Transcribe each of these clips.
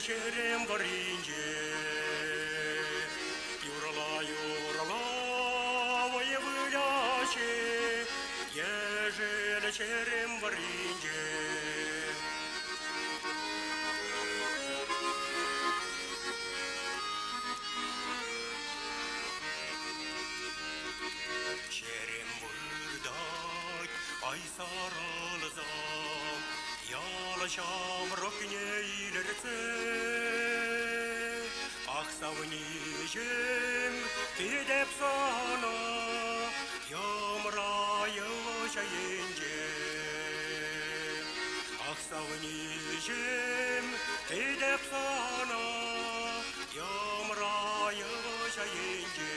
черем варинже. Юрла, юрла, воевыляче, ежели черем варинже. Черем выдать, ай саралзам, ялачам рокне илерце. Ах, савнижем, пидеп сана, ямрая чаенже. Ах, савнижем, пидеп сана, ямрая чаенже.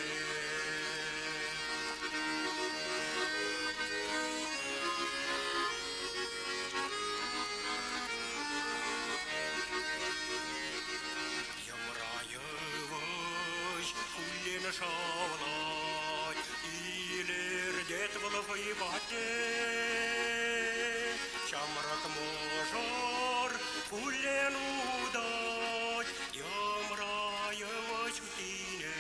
Шавлать, илер дет воловой бате, чамрак можор, кулен удать, ямрая вачутине.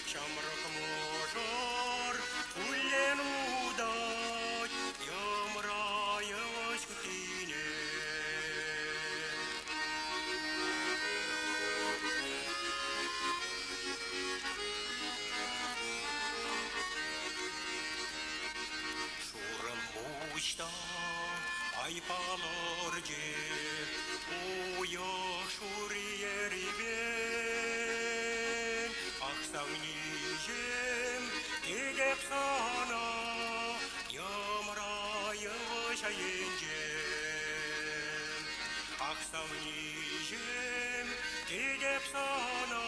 Чамрак можор, кулен удать, ямрая вачутине. Ай палорде, уё шурьерибен, ах савнижем, кедеп сана, ямрая чаенжем. Ах савнижем, кедеп сана,